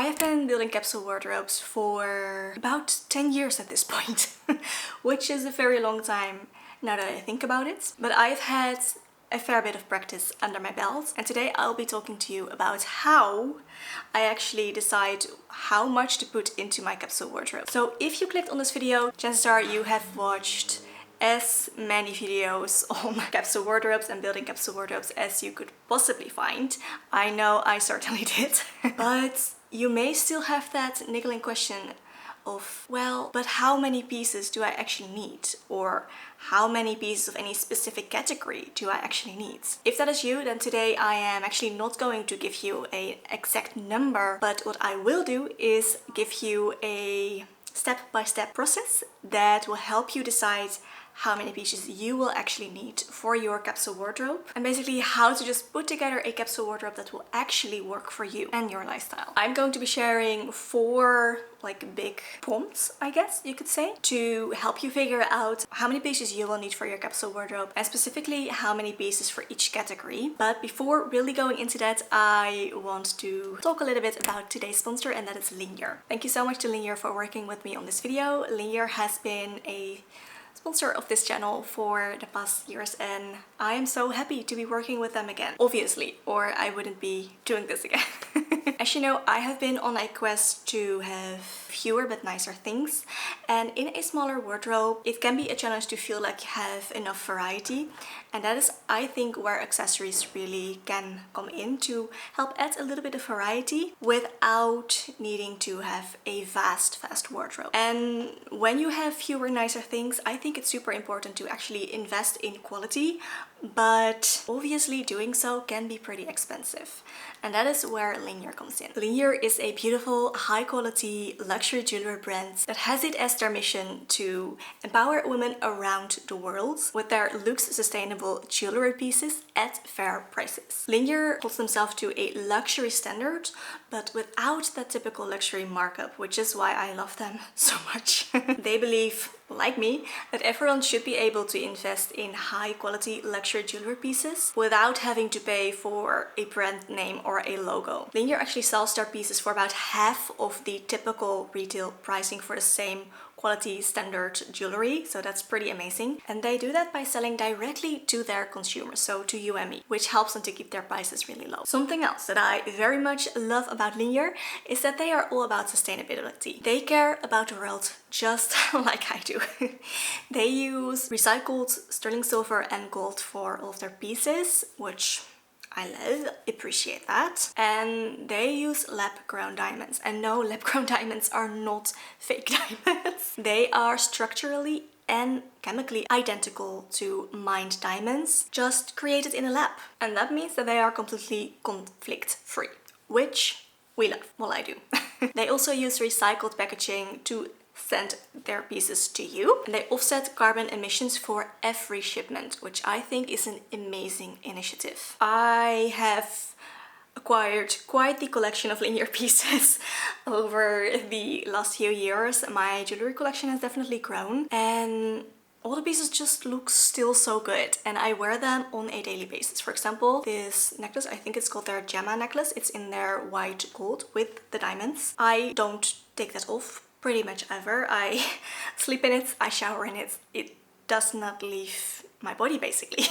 I have been building capsule wardrobes for about 10 years at this point, which is a very long time now that I think about it. But I've had a fair bit of practice under my belt, and today I'll be talking to you about how I actually decide how much to put into my capsule wardrobe. So if you clicked on this video, chances are you have watched as many videos on capsule wardrobes and building capsule wardrobes as you could possibly find. I know I certainly did. But you may still have that niggling question of, well, but how many pieces do I actually need? Or how many pieces of any specific category do I actually need? If that is you, then today I am actually not going to give you an exact number, but what I will do is give you a step-by-step process that will help you decide how many pieces you will actually need for your capsule wardrobe, and basically how to just put together a capsule wardrobe that will actually work for you and your lifestyle. I'm going to be sharing 4 big prompts, I guess you could say, to help you figure out how many pieces you will need for your capsule wardrobe and specifically how many pieces for each category. But before really going into that, I want to talk a little bit about today's sponsor, and that is Linjer. Thank you so much to Linjer for working with me on this video. Linjer has been a sponsor of this channel for the past years, and I am so happy to be working with them again, obviously, or I wouldn't be doing this again. As you know, I have been on a quest to have fewer but nicer things, and in a smaller wardrobe it can be a challenge to feel like you have enough variety, and that is, I think, where accessories really can come in to help add a little bit of variety without needing to have a vast wardrobe. And when you have fewer nicer things, I think it's super important to actually invest in quality, but obviously doing so can be pretty expensive. And that is where Linjer comes in. Linjer is a beautiful, high quality luxury jewelry brand that has it as their mission to empower women around the world with their luxe sustainable jewelry pieces at fair prices. Linjer holds themselves to a luxury standard, but without that typical luxury markup, which is why I love them so much. They believe, like me, that everyone should be able to invest in high quality luxury jewelry pieces without having to pay for a brand name or a logo. Linjer actually sells their pieces for about half of the typical retail pricing for the same quality standard jewelry, so that's pretty amazing. And they do that by selling directly to their consumers, so to you and me, which helps them to keep their prices really low. Something else that I very much love about Linjer is that they are all about sustainability. They care about the world just like I do. They use recycled sterling silver and gold for all of their pieces, which I love, appreciate that. And they use lab-grown diamonds. And no, lab-grown diamonds are not fake diamonds. They are structurally and chemically identical to mined diamonds, just created in a lab. And that means that they are completely conflict-free, which we love. Well, I do. They also use recycled packaging to send their pieces to you, and they offset carbon emissions for every shipment, which I think is an amazing initiative. I have acquired quite the collection of Linjer pieces over the last few years. My jewelry collection has definitely grown, and all the pieces just look still so good, and I wear them on a daily basis. For example, this necklace, I think it's called their Gemma necklace. It's in their white gold with the diamonds. I don't take that off pretty much ever. I sleep in it, I shower in it. It does not leave my body, basically.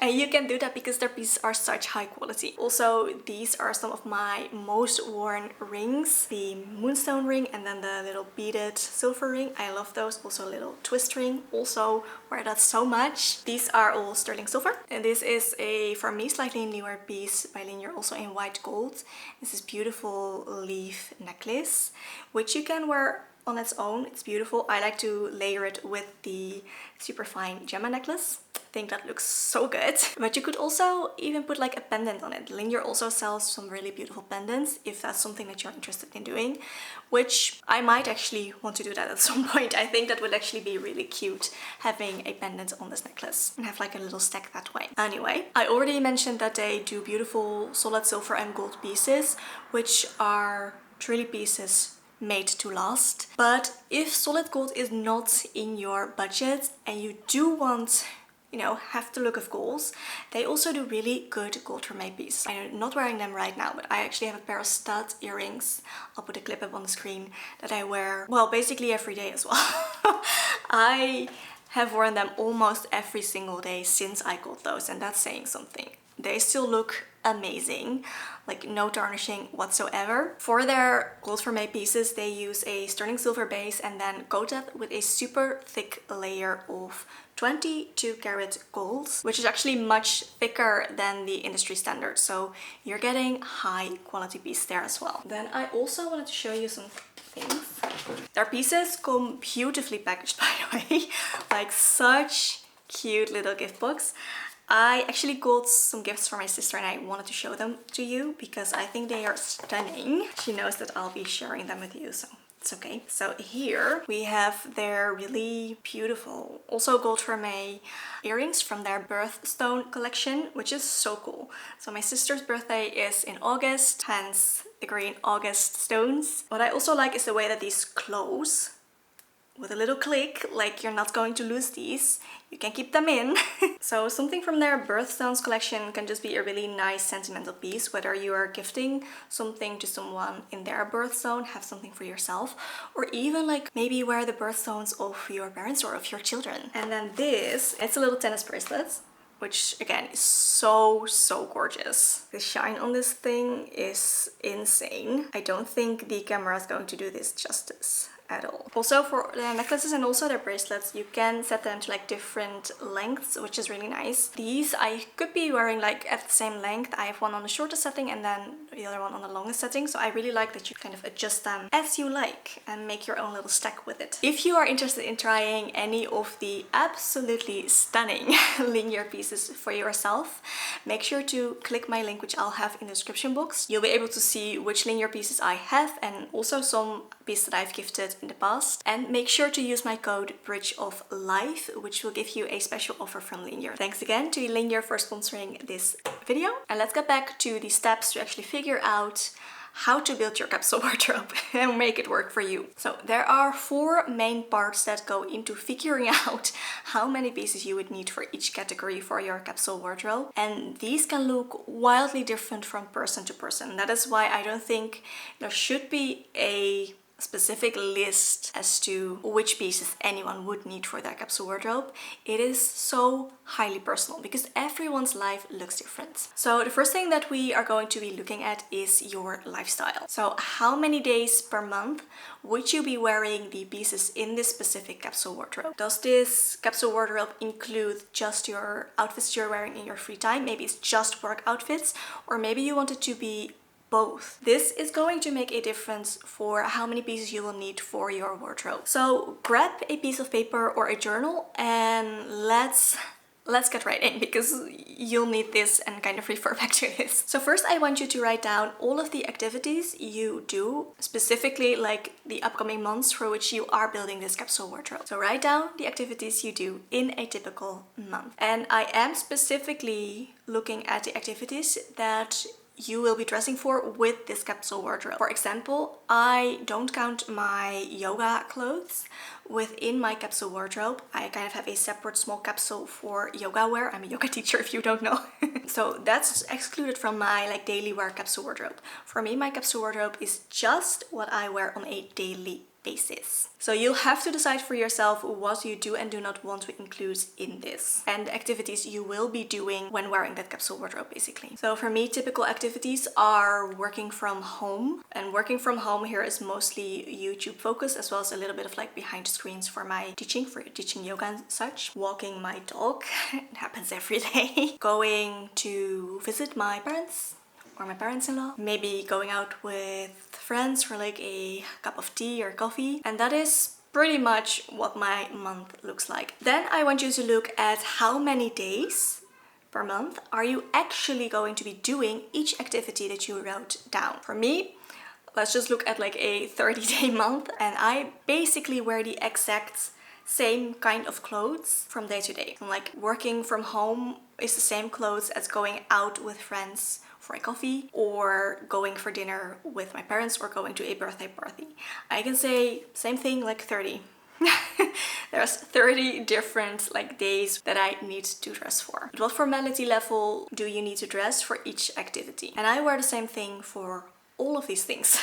And you can do that because their pieces are such high quality. Also, these are some of my most worn rings. The moonstone ring and then the little beaded silver ring. I love those. Also a little twist ring. Also wear that so much. These are all sterling silver. And this is a, for me, slightly newer piece by Linjer, also in white gold. This is beautiful leaf necklace, which you can wear on its own. It's beautiful. I like to layer it with the super fine Gemma necklace. I think that looks so good. But you could also even put like a pendant on it. Linjer also sells some really beautiful pendants if that's something that you're interested in doing, which I might actually want to do that at some point. I think that would actually be really cute, having a pendant on this necklace and have like a little stack that way. Anyway, I already mentioned that they do beautiful solid silver and gold pieces, which are truly pieces made to last. But if solid gold is not in your budget and you do want you know, have the look of goals, they also do really good gold lame pieces. I'm not wearing them right now, but I actually have a pair of stud earrings. I'll put a clip up on the screen that I wear, well, basically every day as well. I have worn them almost every single day since I got those, and that's saying something. They still look amazing, like no tarnishing whatsoever. For their gold lame pieces, they use a sterling silver base and then coat it with a super thick layer of 22 karat gold, which is actually much thicker than the industry standard. So you're getting high quality piece there as well. Then I also wanted to show you some things. Their pieces come beautifully packaged, by the way, like such cute little gift box. I actually got some gifts for my sister and I wanted to show them to you because I think they are stunning. She knows that I'll be sharing them with you, so it's okay. So here we have their really beautiful, also gold lame earrings from their birthstone collection, which is so cool. So my sister's birthday is in August, hence the green August stones. What I also like is the way that these close with a little click, like you're not going to lose these. You can keep them in. So something from their birthstones collection can just be a really nice sentimental piece, whether you are gifting something to someone in their birthstone, have something for yourself, or even like maybe wear the birthstones of your parents or of your children. And then this, it's a little tennis bracelet, which again is so gorgeous. The shine on this thing is insane. I don't think the camera is going to do this justice at all. Also for the necklaces and also their bracelets, you can set them to like different lengths, which is really nice. These I could be wearing like at the same length. I have one on the shortest setting and then the other one on the longest setting, so I really like that you kind of adjust them as you like and make your own little stack with it. If you are interested in trying any of the absolutely stunning Linjer pieces for yourself, make sure to click my link, which I'll have in the description box. You'll be able to see which Linjer pieces I have and also some pieces that I've gifted in the past. And make sure to use my code BRIDGEOFLIFE, which will give you a special offer from Linjer. Thanks again to Linjer for sponsoring this video. And let's get back to the steps to actually figure out how to build your capsule wardrobe and make it work for you. So there are 4 main parts that go into figuring out how many pieces you would need for each category for your capsule wardrobe. And these can look wildly different from person to person. That is why I don't think there should be a specific list as to which pieces anyone would need for their capsule wardrobe. It is so highly personal because everyone's life looks different. So the first thing that we are going to be looking at is your lifestyle. So how many days per month would you be wearing the pieces in this specific capsule wardrobe? Does this capsule wardrobe include just your outfits you're wearing in your free time? Maybe it's just work outfits, or maybe you want it to be both. This is going to make a difference for how many pieces you will need for your wardrobe. So grab a piece of paper or a journal and let's get right in, because you'll need this and kind of refer back to this. So first I want you to write down all of the activities you do, specifically like the upcoming months for which you are building this capsule wardrobe. So write down the activities you do in a typical month. And I am specifically looking at the activities that you will be dressing for with this capsule wardrobe. For example, I don't count my yoga clothes within my capsule wardrobe. I kind of have a separate small capsule for yoga wear. I'm a yoga teacher if you don't know. So that's excluded from my like daily wear capsule wardrobe. For me, my capsule wardrobe is just what I wear on a daily basis. So you'll have to decide for yourself what you do and do not want to include in this, and the activities you will be doing when wearing that capsule wardrobe basically. So for me, typical activities are working from home, and working from home here is mostly YouTube focused, as well as a little bit of like behind the screens for my teaching, for teaching yoga and such. Walking my dog, it happens every day. Going to visit my parents or my parents-in-law, maybe going out with friends for like a cup of tea or coffee, and that is pretty much what my month looks like. Then I want you to look at how many days per month are you actually going to be doing each activity that you wrote down. For me, let's just look at like a 30-day month, and I basically wear the exact same kind of clothes from day to day. Like working from home is the same clothes as going out with friends for a coffee, or going for dinner with my parents, or going to a birthday party. I can say same thing like 30. There's 30 different like days that I need to dress for. But what formality level do you need to dress for each activity? And I wear the same thing for all of these things.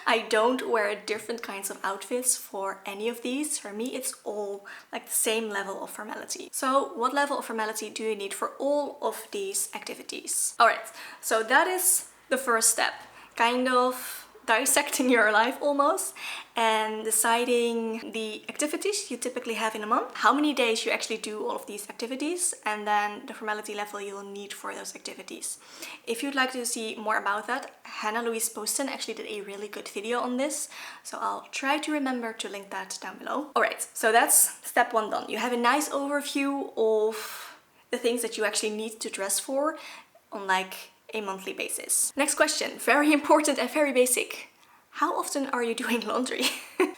I don't wear different kinds of outfits for any of these. For me, it's all like the same level of formality. So what level of formality do you need for all of these activities? All right, so that is the first step, kind of dissecting your life almost and deciding the activities you typically have in a month, how many days you actually do all of these activities, and then the formality level you will need for those activities. If you'd like to see more about that, Hannah Louise Poston actually did a really good video on this, so I'll try to remember to link that down below. Alright, so that's step 1 done. You have a nice overview of the things that you actually need to dress for on like a monthly basis. Next question, very important and very basic. How often are you doing laundry?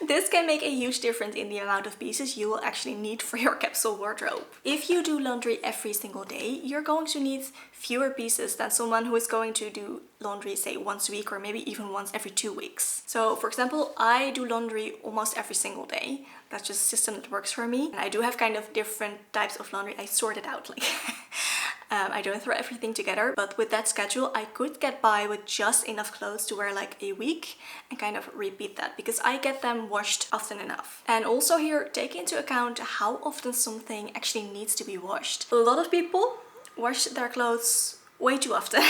This can make a huge difference in the amount of pieces you will actually need for your capsule wardrobe. If you do laundry every single day, you're going to need fewer pieces than someone who is going to do laundry, say, once a week or maybe even once every 2 weeks. So for example, I do laundry almost every single day. That's just a system that works for me. And I do have kind of different types of laundry. I sort it out, like I don't throw everything together, but with that schedule I could get by with just enough clothes to wear like a week and kind of repeat that because I get them washed often enough. And also here, take into account how often something actually needs to be washed. A lot of people wash their clothes way too often.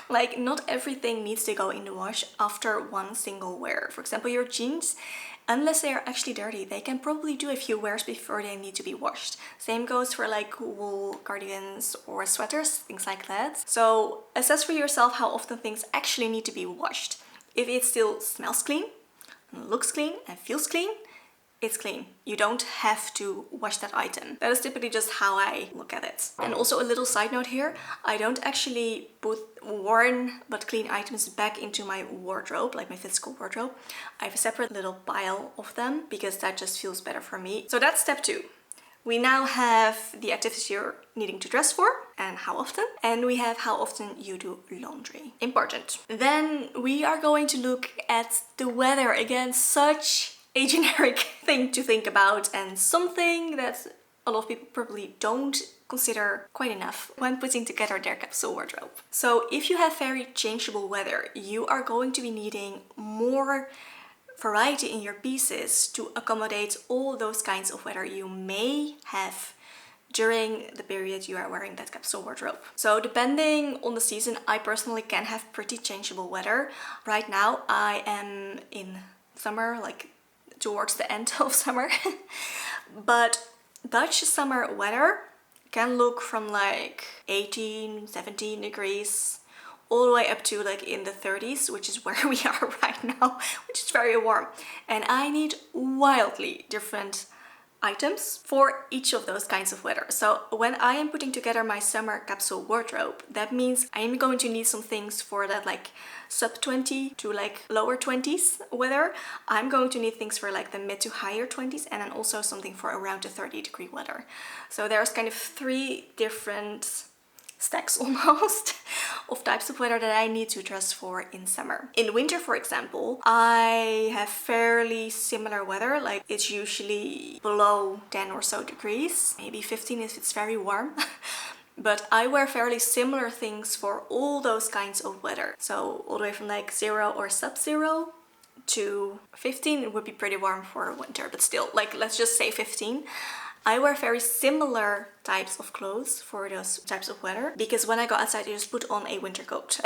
Like not everything needs to go in the wash after one single wear. For example, your jeans, unless they are actually dirty, they can probably do a few wears before they need to be washed. Same goes for like wool cardigans or sweaters, things like that. So assess for yourself how often things actually need to be washed. If it still smells clean, looks clean and feels clean, it's clean. You don't have to wash that item. That is typically just how I look at it. And also a little side note here, I don't actually put worn but clean items back into my wardrobe, like my physical wardrobe. I have a separate little pile of them because that just feels better for me. So that's step 2. We now have the activities you're needing to dress for and how often, and we have how often you do laundry. Important. Then we are going to look at the weather. Again, such a generic thing to think about and something that a lot of people probably don't consider quite enough when putting together their capsule wardrobe. So if you have very changeable weather, you are going to be needing more variety in your pieces to accommodate all those kinds of weather you may have during the period you are wearing that capsule wardrobe. So depending on the season, I personally can have pretty changeable weather. Right now I am in summer, like towards the end of summer. But Dutch summer weather can look from like 18, 17 degrees all the way up to like in the 30s, which is where we are right now, which is very warm. And I need wildly different items for each of those kinds of weather. So when I am putting together my summer capsule wardrobe, that means I am going to need some things for that like sub 20 to like lower 20s weather. I'm going to need things for like the mid to higher 20s and then also something for around the 30-degree weather. So there's kind of 3 different stacks almost of types of weather that I need to dress for in summer. In winter, for example, I have fairly similar weather, like it's usually below 10 or so degrees, maybe 15 if it's very warm. But I wear fairly similar things for all those kinds of weather. So all the way from like 0 or sub-zero to 15, it would be pretty warm for winter, but still, like let's just say 15. I wear very similar types of clothes for those types of weather because when I go outside I just put on a winter coat.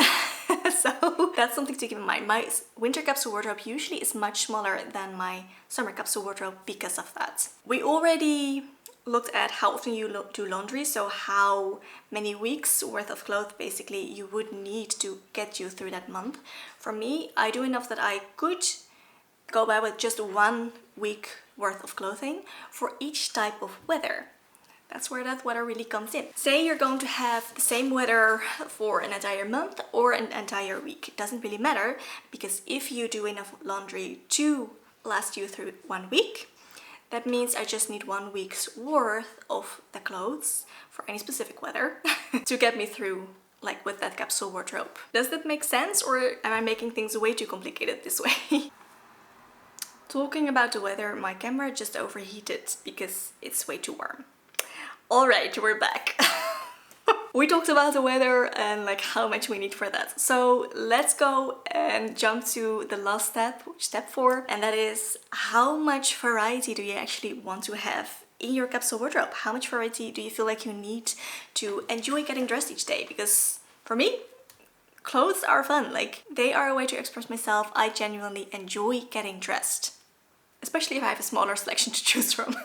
So that's something to keep in mind. My winter capsule wardrobe usually is much smaller than my summer capsule wardrobe because of that. We already looked at how often you do laundry, so how many weeks worth of clothes basically you would need to get you through that month. For me, I do enough that I could go by with just 1 week worth of clothing for each type of weather. That's where that weather really comes in. Say you're going to have the same weather for an entire month or an entire week. It doesn't really matter because if you do enough laundry to last you through 1 week, that means I just need 1 week's worth of the clothes for any specific weather to get me through, like with that capsule wardrobe. Does that make sense, or am I making things way too complicated this way? Talking about the weather, my camera just overheated because it's way too warm. Alright, we're back. We talked about the weather and like how much we need for that. So let's go and jump to the last step, step 4, and that is how much variety do you actually want to have in your capsule wardrobe? How much variety do you feel like you need to enjoy getting dressed each day? Because for me, clothes are fun. Like, they are a way to express myself. I genuinely enjoy getting dressed, especially if I have a smaller selection to choose from.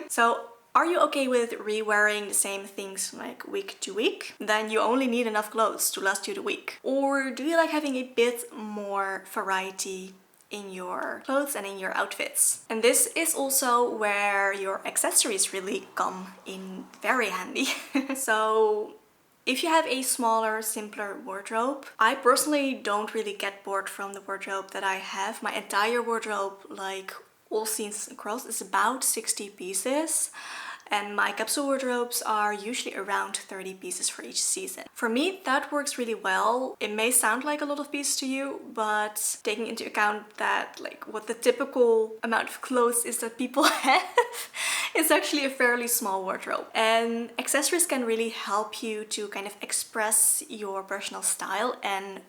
So are you okay with re-wearing the same things like week to week? Then you only need enough clothes to last you the week. Or do you like having a bit more variety in your clothes and in your outfits? And this is also where your accessories really come in very handy. So if you have a smaller, simpler wardrobe, I personally don't really get bored from the wardrobe that I have. My entire wardrobe, like all seasons across, is about 60 pieces. And my capsule wardrobes are usually around 30 pieces for each season. For me, that works really well. It may sound like a lot of pieces to you, but taking into account that like what the typical amount of clothes is that people have, it's actually a fairly small wardrobe. And accessories can really help you to kind of express your personal style and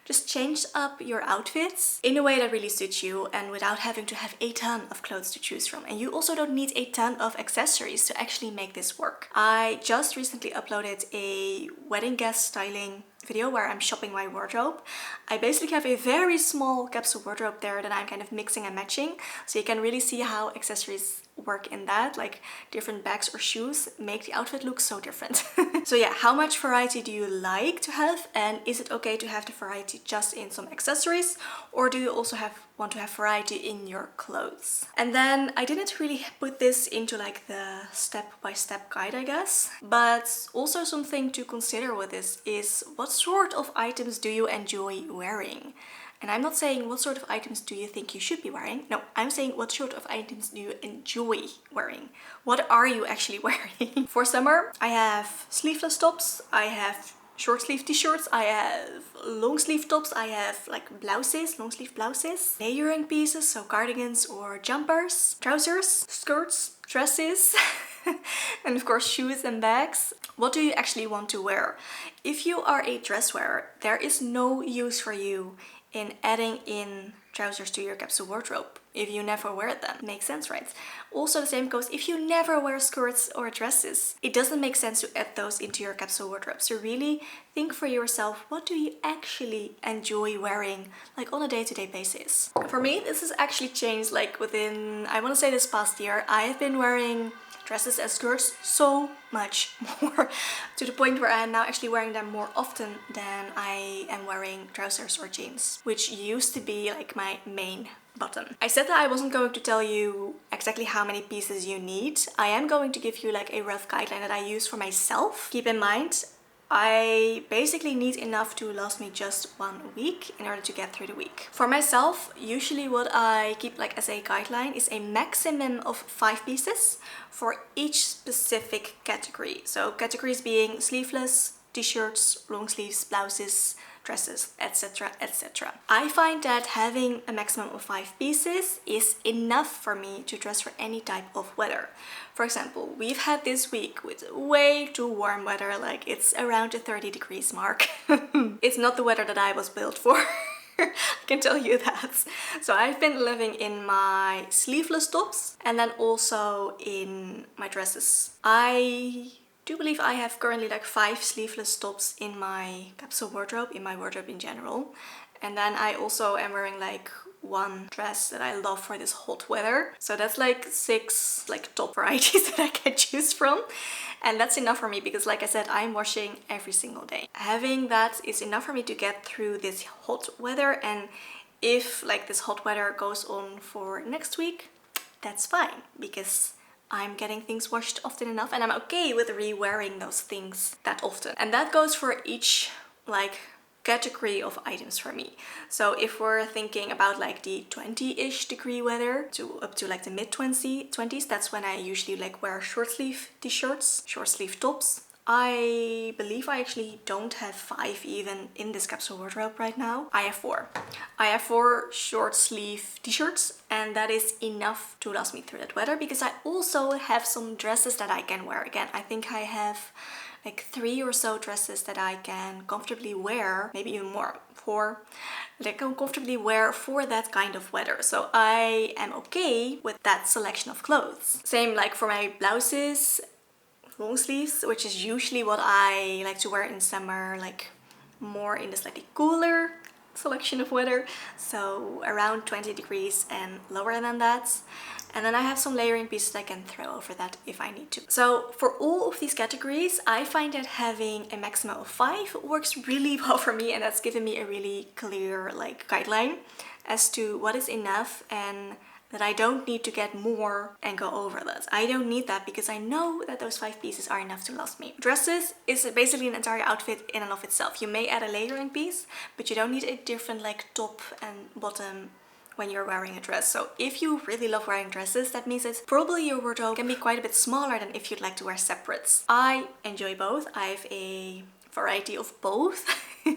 just change up your outfits in a way that really suits you and without having to have a ton of clothes to choose from. And you also don't need a ton of accessories to actually make this work. I just recently uploaded a wedding guest styling video where I'm shopping my wardrobe. I basically have a very small capsule wardrobe there that I'm kind of mixing and matching, so you can really see how accessories work in that, like different bags or shoes make the outfit look so different. So yeah, how much variety do you like to have, and is it okay to have the variety just in some accessories, or do you also want to have variety in your clothes? And then I didn't really put this into like the step-by-step guide, I guess, but also something to consider with this is what sort of items do you enjoy wearing? And I'm not saying what sort of items do you think you should be wearing. No, I'm saying what sort of items do you enjoy wearing? What are you actually wearing? For summer, I have sleeveless tops, I have short sleeve t-shirts, I have long sleeve tops, I have like blouses, long sleeve blouses, layering pieces, so cardigans or jumpers, trousers, skirts, dresses, and of course shoes and bags. What do you actually want to wear? If you are a dress wearer, there is no use for you in adding in trousers to your capsule wardrobe if you never wear them. Makes sense, right? Also the same goes if you never wear skirts or dresses. It doesn't make sense to add those into your capsule wardrobe. So really think for yourself, what do you actually enjoy wearing like on a day-to-day basis? For me, this has actually changed like within, I want to say this past year. I have been wearing dresses and skirts so much more to the point where I am now actually wearing them more often than I am wearing trousers or jeans, which used to be like my main button. I said that I wasn't going to tell you exactly how many pieces you need. I am going to give you like a rough guideline that I use for myself. Keep in mind, I basically need enough to last me just 1 week in order to get through the week. For myself, usually what I keep like as a guideline is a maximum of 5 pieces for each specific category. So categories being sleeveless, t-shirts, long sleeves, blouses, dresses, etc, etc. I find that having a maximum of 5 pieces is enough for me to dress for any type of weather. For example, we've had this week with way too warm weather, like it's around the 30 degrees mark. It's not the weather that I was built for. I can tell you that. So I've been living in my sleeveless tops and then also in my dresses. I do believe I have currently like 5 sleeveless tops in my capsule wardrobe, in my wardrobe in general. And then I also am wearing like 1 dress that I love for this hot weather. So that's like 6 like top varieties that I can choose from. And that's enough for me because like I said, I'm washing every single day. Having that is enough for me to get through this hot weather, and if like this hot weather goes on for next week, that's fine because I'm getting things washed often enough and I'm okay with re-wearing those things that often. And that goes for each like category of items for me. So if we're thinking about like the 20-ish degree weather to up to like the mid 20s, that's when I usually like wear short sleeve t-shirts, short sleeve tops. I believe I actually don't have 5 even in this capsule wardrobe right now. I have 4. I have 4 short sleeve t-shirts, and that is enough to last me through that weather, because I also have some dresses that I can wear again. I think I have like 3 or so dresses that I can comfortably wear, maybe even more, 4 that I can comfortably wear for that kind of weather. So I am okay with that selection of clothes. Same like for my blouses, long sleeves, which is usually what I like to wear in summer, like more in the slightly cooler selection of weather, so around 20 degrees and lower than that. And then I have some layering pieces I can throw over that if I need to. So for all of these categories, I find that having a maximum of 5 works really well for me, and that's given me a really clear like guideline as to what is enough, and that I don't need to get more and go over that. I don't need that because I know that those 5 pieces are enough to last me. Dresses is basically an entire outfit in and of itself. You may add a layering piece, but you don't need a different like top and bottom when you're wearing a dress. So if you really love wearing dresses, that means that probably your wardrobe can be quite a bit smaller than if you'd like to wear separates. I enjoy both. I have a variety of both.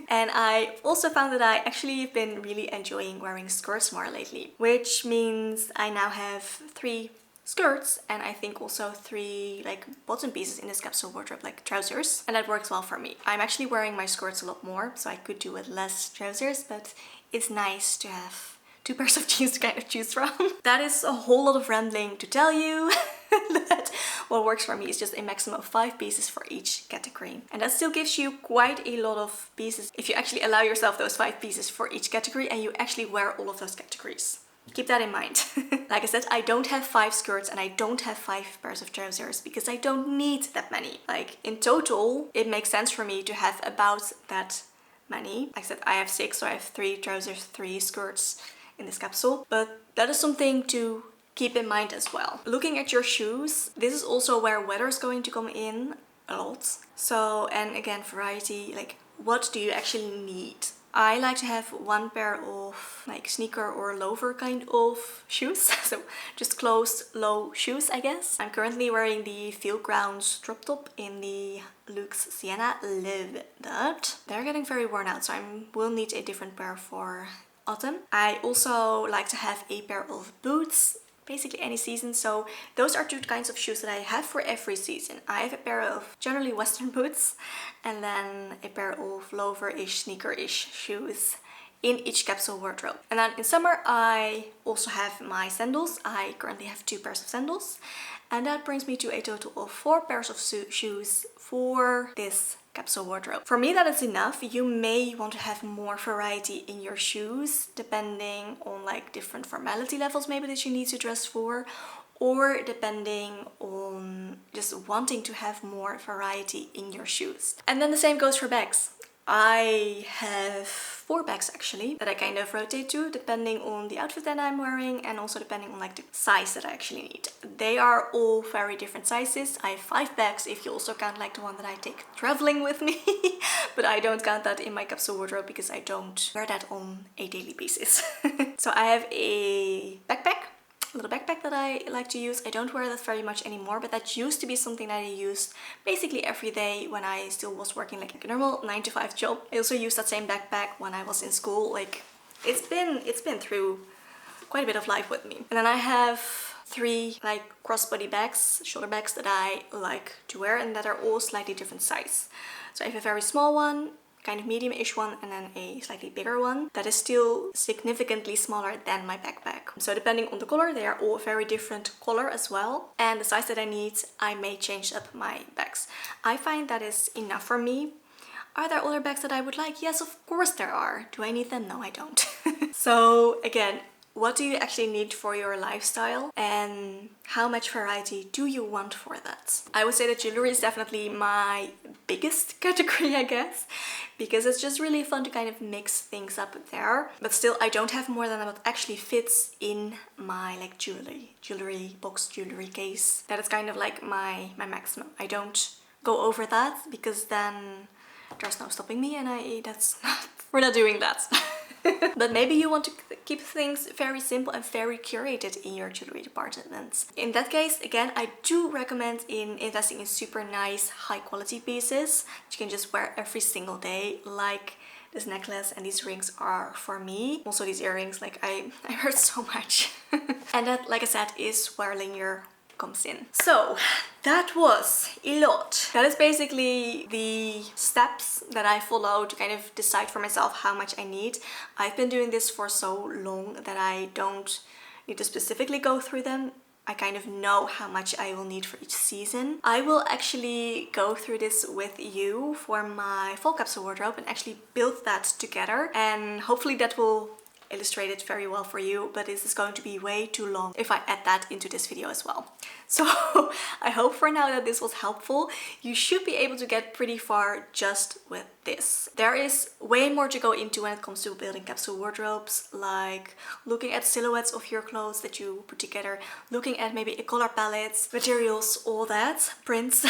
And I also found that I actually have been really enjoying wearing skirts more lately, which means I now have 3 skirts, and I think also 3 like bottom pieces in this capsule wardrobe, like trousers, and that works well for me. I'm actually wearing my skirts a lot more, so I could do with less trousers, but it's nice to have 2 pairs of jeans to kind of choose from. That is a whole lot of rambling to tell you that what works for me is just a maximum of 5 pieces for each category. And that still gives you quite a lot of pieces if you actually allow yourself those 5 pieces for each category and you actually wear all of those categories. Keep that in mind. Like I said, I don't have 5 skirts and I don't have 5 pairs of trousers because I don't need that many. Like in total, it makes sense for me to have about that many. Like I said, I have 6, so I have 3 trousers, 3 skirts in this capsule, but that is something to keep in mind as well. Looking at your shoes, this is also where weather is going to come in a lot. So, and again, variety, like what do you actually need? I like to have 1 pair of like sneaker or loafer kind of shoes, so just closed low shoes, I guess. I'm currently wearing the Feel Grounds drop top in the Luxe Sienna. Love that. They're getting very worn out, so I will need a different pair for autumn. I also like to have a pair of boots, basically any season. So those are 2 kinds of shoes that I have for every season. I have a pair of generally Western boots and then a pair of loafer-ish, sneaker-ish shoes in each capsule wardrobe. And then in summer I also have my sandals. I currently have 2 pairs of sandals, and that brings me to a total of 4 pairs of shoes for this capsule wardrobe. For me that is enough. You may want to have more variety in your shoes depending on like different formality levels maybe that you need to dress for, or depending on just wanting to have more variety in your shoes. And then the same goes for bags. I have 4 bags actually that I kind of rotate to depending on the outfit that I'm wearing and also depending on like the size that I actually need. They are all very different sizes. I have 5 bags if you also count like the one that I take traveling with me, but I don't count that in my capsule wardrobe because I don't wear that on a daily basis. So I have a backpack, a little backpack that I like to use. I don't wear that very much anymore, but that used to be something that I used basically every day when I still was working like a normal 9-to-5 job. I also used that same backpack when I was in school. Like it's been through quite a bit of life with me. And then I have 3 like crossbody bags, shoulder bags that I like to wear and that are all slightly different size. So I have a very small one, kind of medium-ish one, and then a slightly bigger one that is still significantly smaller than my backpack. So depending on the color, they are all very different color as well, and the size that I need, I may change up my bags. I find that is enough for me. Are there other bags that I would like? Yes, of course there are. Do I need them? No, I don't. So again, what do you actually need for your lifestyle and how much variety do you want for that? I would say that jewelry is definitely my biggest category, I guess, because it's just really fun to kind of mix things up there. But still, I don't have more than what actually fits in my like jewelry box, jewelry case. That is kind of like my maximum. I don't go over that because then there's no stopping me, and we're not doing that. But maybe you want to keep things very simple and very curated in your jewelry department. In that case, again, I do recommend investing in super nice, high quality pieces that you can just wear every single day, like this necklace and these rings are for me. Also these earrings, like I heard so much. And that, like I said, is where Linjer comes in. So that was a lot. That is basically the steps that I follow to kind of decide for myself how much I need. I've been doing this for so long that I don't need to specifically go through them. I kind of know how much I will need for each season. I will actually go through this with you for my fall capsule wardrobe and actually build that together, and hopefully that will illustrate it very well for you, but this is going to be way too long if I add that into this video as well. So I hope for now that this was helpful. You should be able to get pretty far just with this. There is way more to go into when it comes to building capsule wardrobes, like looking at silhouettes of your clothes that you put together, looking at maybe a color palettes, materials, all that, prints,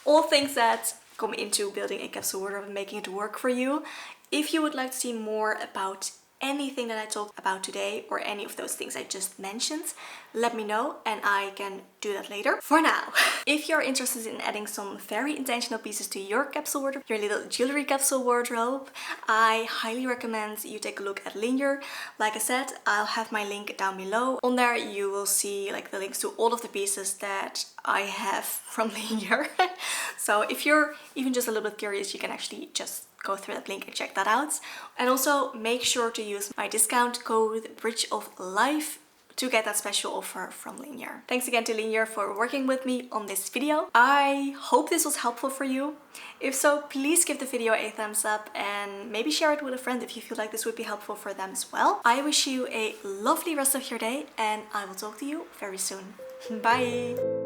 all things that come into building a capsule wardrobe and making it work for you. If you would like to see more about anything that I talked about today or any of those things I just mentioned, let me know and I can do that later. For now, if you're interested in adding some very intentional pieces to your capsule wardrobe, your little jewelry capsule wardrobe, I highly recommend you take a look at Linjer. Like I said, I'll have my link down below. On there you will see like the links to all of the pieces that I have from Linjer. So if you're even just a little bit curious, you can actually just go through that link and check that out. And also make sure to use my discount code Bridge of Life to get that special offer from Linjer. Thanks again to Linjer for working with me on this video. I hope this was helpful for you. If so, please give the video a thumbs up and maybe share it with a friend if you feel like this would be helpful for them as well. I wish you a lovely rest of your day and I will talk to you very soon. Bye!